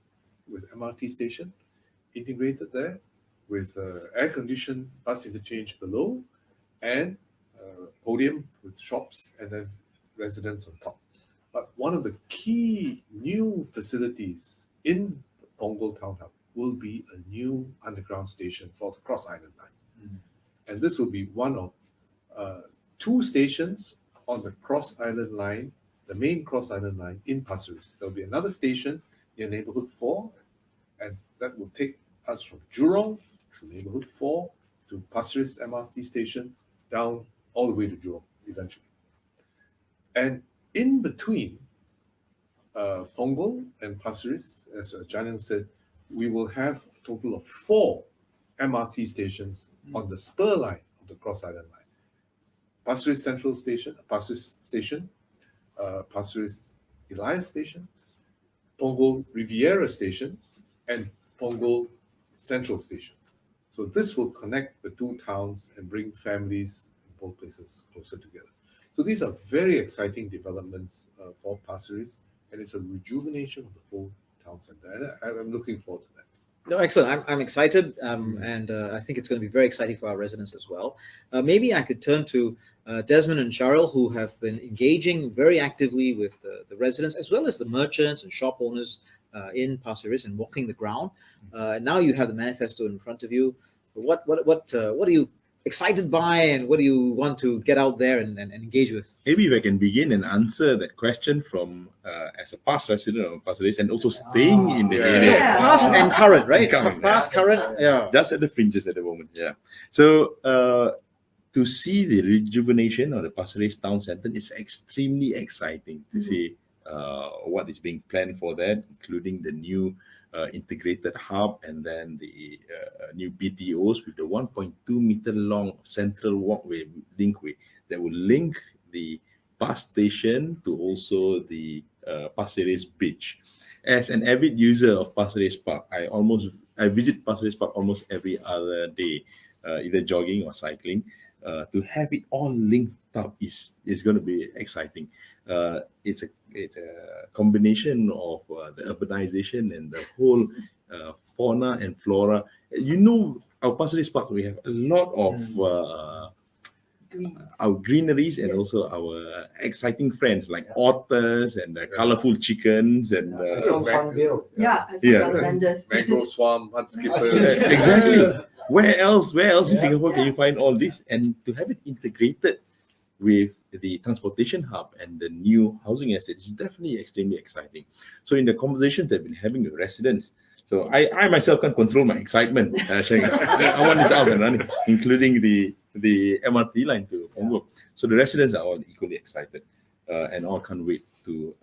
with MRT station integrated there with air-conditioned bus interchange below and podium with shops and then residents on top. But one of the key new facilities in Punggol Town Hub will be a new underground station for the Cross Island Line. And this will be one of two stations on the Cross Island Line, the main Cross Island Line in Pasir-Ris. There'll be another station near Neighbourhood 4, and that will take us from Jurong through Neighbourhood 4 to Pasir-Ris MRT station, down all the way to Jurong eventually. And in between Punggol and Pasir-Ris, as Janil said, we will have a total of 4 MRT stations on the spur line of the Cross Island Line. Pasir-Ris Central Station, Pasir-Ris Station, Pasir-Ris Elias Station, Punggol Riviera Station, and Punggol Central Station. So this will connect the two towns and bring families in both places closer together. So these are very exciting developments for Pasir-Ris, and it's a rejuvenation of the whole town center. And I'm looking forward to that. No, excellent. I'm excited, and I think it's going to be very exciting for our residents as well. Maybe I could turn to Desmond and Sharael, who have been engaging very actively with the residents, as well as the merchants and shop owners in Pasir-Ris and walking the ground. Now you have the manifesto in front of you. What are you excited by, and what do you want to get out there and engage with? Maybe if I can begin and answer that question from as a past resident of Pasir-Ris and also staying in the Yeah. area. Yeah. Past and current, right? Current, Past, current, yeah. Just at the fringes at the moment. Yeah. So to see the rejuvenation of the Pasir-Ris town centre is extremely exciting to see what is being planned for that, including the new integrated hub and then the new BTOs with the 1.2 meter long central walkway linkway that will link the bus station to also the Pasir-Ris beach. As an avid user of Pasir-Ris Park, I visit Pasir-Ris Park almost every other day, either jogging or cycling. To have it all linked up is going to be exciting. It's a combination of the urbanization and the whole fauna and flora. Our Pasir-Ris Park, we have a lot of our greeneries and also our exciting friends like otters and colorful chickens and So Farmville. Yeah, I Yeah. saw vendors. Mangrove swamp, mud skipper. exactly. Where else in Singapore can you find all this? And to have it integrated with the transportation hub and the new housing asset is definitely extremely exciting. So in the conversations I've been having with residents, so I myself can't control my excitement. I want this up and running, including the MRT line to Punggol. So the residents are all equally excited and all can't wait to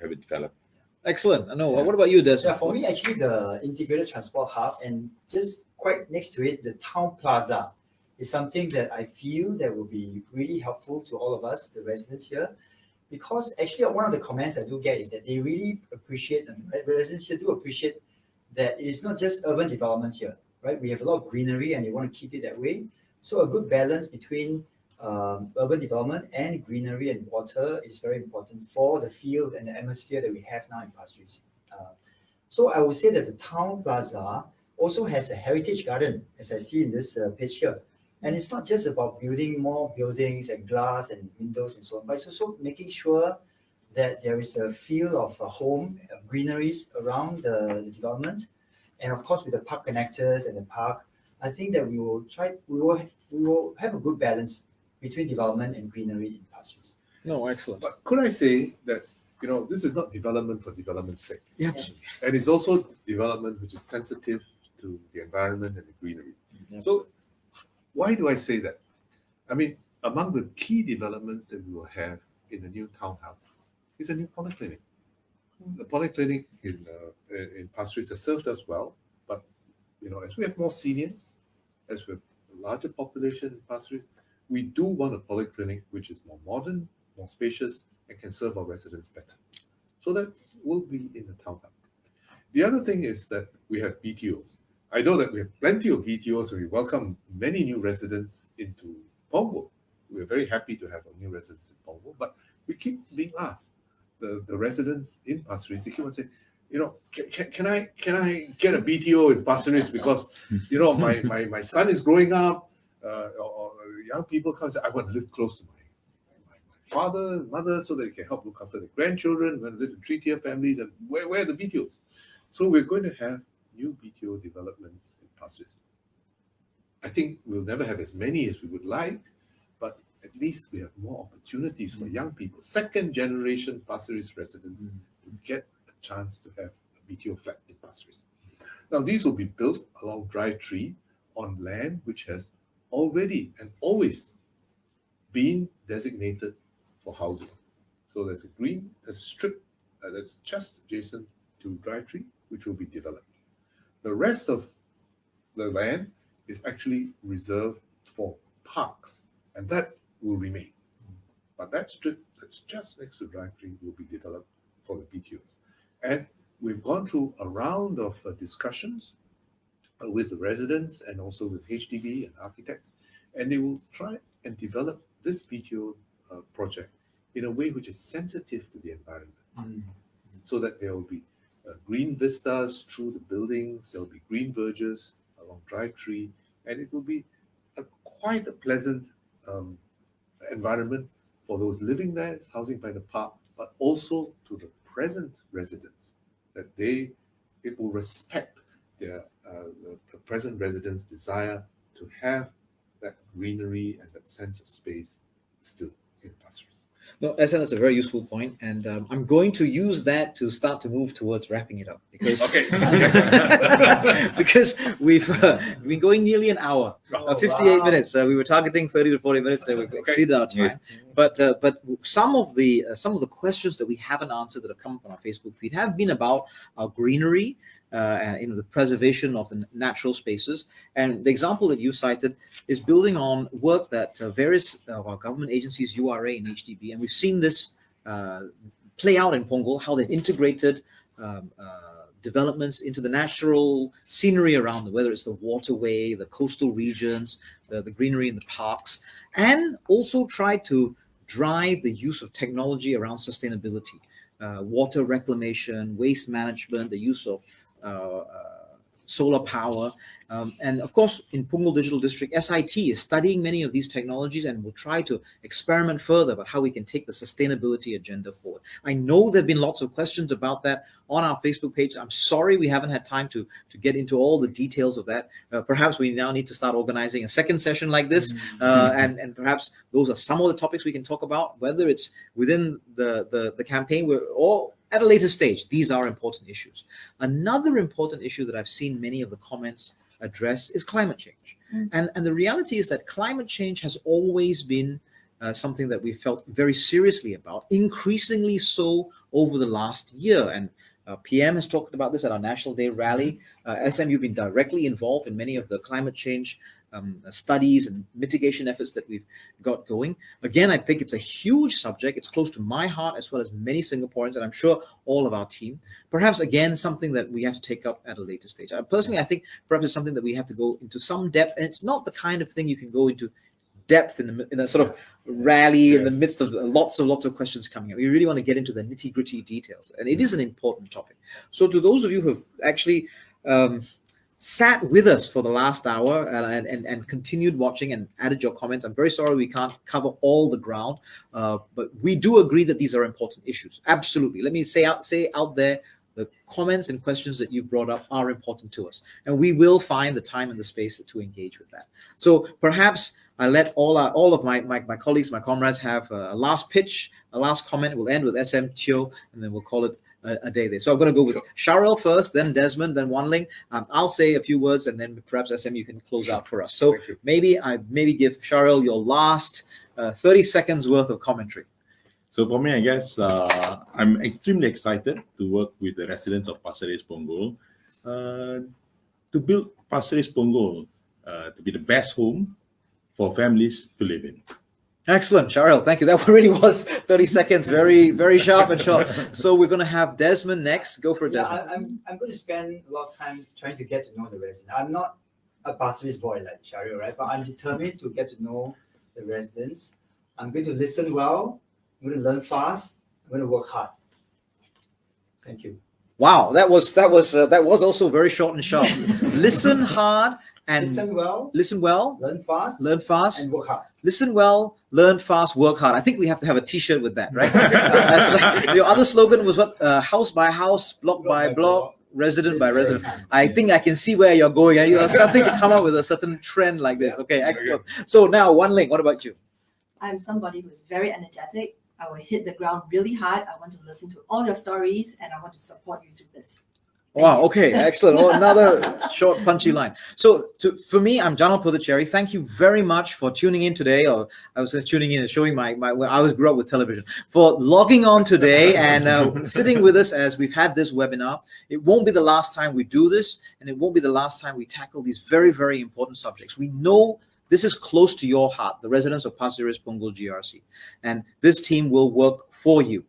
have it developed. Excellent. I know. What about you, Desmond? Yeah, for me, actually, the integrated transport hub and just quite next to it, the town plaza is something that I feel that will be really helpful to all of us, the residents here. Because actually, one of the comments I do get is that they really appreciate, and residents here do appreciate that it is not just urban development here, right? We have a lot of greenery and they want to keep it that way. So a good balance between urban development and greenery and water is very important for the feel and the atmosphere that we have now in Pasir-Ris. So I would say that the town plaza also has a heritage garden, as I see in this page here. And it's not just about building more buildings and glass and windows and so on, but it's also making sure that there is a feel of a home, greeneries around the development. And of course, with the park connectors and the park, I think that we will have a good balance between development and greenery in Pasir-Ris. No, excellent. But could I say that, this is not development for development's sake. Yeah. And it's also development which is sensitive to the environment and the greenery. So why do I say that? I mean, among the key developments that we will have in the new town hub is a new polyclinic. The polyclinic in Pasir-Ris has served us well, but as we have more seniors, as we have a larger population in Pasir-Ris, we do want a polyclinic which is more modern, more spacious, and can serve our residents better. So that will be in the town hub. The other thing is that we have BTOs. I know that we have plenty of BTOs, and we welcome many new residents into Punggol. We're very happy to have our new residents in Punggol, but we keep being asked, the residents in Pasir-Ris, they keep on saying, can I get a BTO in Pasir-Ris because my son is growing up, or young people come and say, I want to live close to my father, mother, so they can help look after their grandchildren, want to live in three-tier families, and where are the BTOs? So we're going to have new BTO developments in Pasir-Ris. I think we'll never have as many as we would like, but at least we have more opportunities for young people, second generation Pasir-Ris residents, to get a chance to have a BTO flat in Pasir-Ris. Now, these will be built along Dry Tree on land which has already and always been designated for housing. So there's a strip that's just adjacent to Dry Tree, which will be developed. The rest of the land is actually reserved for parks, and that will remain. But that strip that's just next to Dry Tree will be developed for the BTOs. And we've gone through a round of discussions with the residents and also with HDB and architects, and they will try and develop this BTO project in a way which is sensitive to the environment, so that there will be green vistas through the buildings, there will be green verges along Dry Tree, and it will be quite a pleasant environment for those living there, housing by the park, but also to the present residents, that it will respect the present residents' desire to have that greenery and that sense of space still in Pasir-Ris. No, SM, that's a very useful point, and I'm going to use that to start to move towards wrapping it up because because we've been going nearly an hour, 58 minutes. We were targeting 30 to 40 minutes, so we've exceeded our time. But some of the questions that we haven't answered that have come up on our Facebook feed have been about our greenery. And the preservation of the natural spaces. And the example that you cited is building on work that various of our government agencies, URA and HDB, and we've seen this play out in Punggol, how they've integrated developments into the natural scenery around them, whether it's the waterway, the coastal regions, the greenery in the parks, and also tried to drive the use of technology around sustainability, water reclamation, waste management, the use of solar power. And of course, in Punggol Digital District, SIT is studying many of these technologies and will try to experiment further about how we can take the sustainability agenda forward. I know there have been lots of questions about that on our Facebook page. I'm sorry we haven't had time to get into all the details of that. Perhaps we now need to start organizing a second session like this. And perhaps those are some of the topics we can talk about, whether it's within the campaign or at a later stage. These are important issues. Another important issue that I've seen many of the comments address is climate change. And the reality is that climate change has always been something that we felt very seriously about, increasingly so over the last year. And PM has talked about this at our National Day rally. SM, you've been directly involved in many of the climate change studies and mitigation efforts that we've got going. Again, I think it's a huge subject. It's close to my heart as well as many Singaporeans, and I'm sure all of our team. Perhaps, again, something that we have to take up at a later stage. Personally, I think perhaps it's something that we have to go into some depth, and it's not the kind of thing you can go into depth in a sort of rally in the midst of lots of questions coming up. We really want to get into the nitty-gritty details, and it is an important topic. So to those of you who have actually sat with us for the last hour and continued watching and added your comments, I'm very sorry we can't cover all the ground, but we do agree that these are important issues. Absolutely. Let me say out there, the comments and questions that you've brought up are important to us, and we will find the time and the space to engage with that. So perhaps I let all of my colleagues, my comrades have a last pitch, a last comment. We'll end with SM Teo, and then we'll call it a day there. So I'm going to go with Sharael first, then Desmond, then Ling. I'll say a few words, and then perhaps SM, you can close out for us. So maybe give Sharael your last 30 seconds worth of commentary. So for me, I guess I'm extremely excited to work with the residents of Pasir-Ris Punggol to build Pasir-Ris Punggol to be the best home for families to live in. Excellent, Sharael. Thank you. That really was 30 seconds, very, very sharp and short. So we're going to have Desmond next. Go for it, Desmond. I'm going to spend a lot of time trying to get to know the residents. I'm not a Pasir-Ris boy like Sharael, right? But I'm determined to get to know the residents. I'm going to listen well. I'm going to learn fast. I'm going to work hard. Thank you. Wow, that was also very short and sharp. Listen hard and listen well, learn fast, and work hard. Listen well, learn fast, work hard. I think we have to have a T-shirt with that, right? That's like, your other slogan was what? House by house, block by block, resident by resident. I think I can see where you're going. You're starting to come up with a certain trend like this. Okay, excellent. So now, Ling, what about you? I'm somebody who's very energetic. I will hit the ground really hard. I want to listen to all your stories, and I want to support you through this. Wow, okay, excellent. Well, another short, punchy line. So for me, I'm Janil Puthucheary. Thank you very much for tuning in today, or I was just tuning in and showing I grew up with television, for logging on today and sitting with us as we've had this webinar. It won't be the last time we do this, and it won't be the last time we tackle these very, very important subjects. We know this is close to your heart, the residents of Pasir-Ris Punggol GRC, and this team will work for you.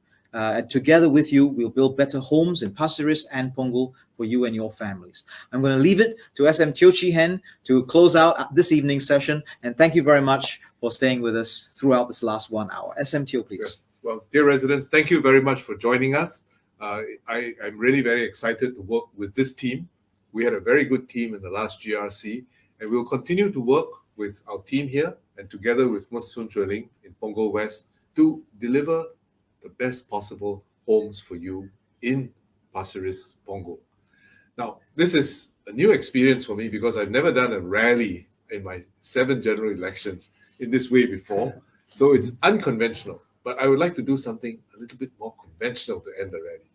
Together with you, we'll build better homes in Pasir-Ris and Punggol for you and your families. I'm going to leave it to SM Teo Chee Hean to close out this evening's session. And thank you very much for staying with us throughout this last 1 hour. SM Teo, please. Yes. Well, dear residents, thank you very much for joining us. I'm really very excited to work with this team. We had a very good team in the last GRC, and we'll continue to work with our team here and together with Ling in Punggol West to deliver the best possible homes for you in Pasir-Ris Punggol. Now, this is a new experience for me because I've never done a rally in my 7 general elections in this way before, so it's unconventional. But I would like to do something a little bit more conventional to end the rally.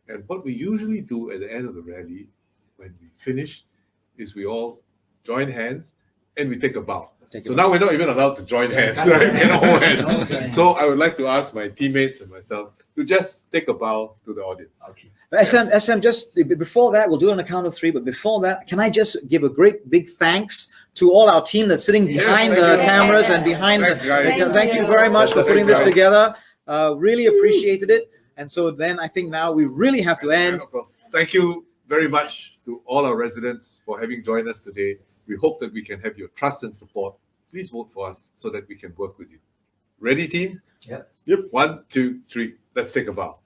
And what we usually do at the end of the rally, when we finish, is we all join hands and we take a bow. So now we're not even allowed to join hands, right? We cannot hold hands. So I would like to ask my teammates and myself to just take a bow to the audience. Okay. But SM, just before that, we'll do it on a count of 3. But before that, can I just give a great big thanks to all our team that's sitting behind thank the you. cameras and behind Thanks, guys. Thank you very much for Thanks, putting this guys. together. Really appreciated it. And so then I think now we really have to And end. of course, thank you very much to all our residents for having joined us today. We hope that we can have your trust and support. Please vote for us so that we can work with you. Ready, team? Yep. 1, 2, 3. Let's take a bow.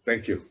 Thank you.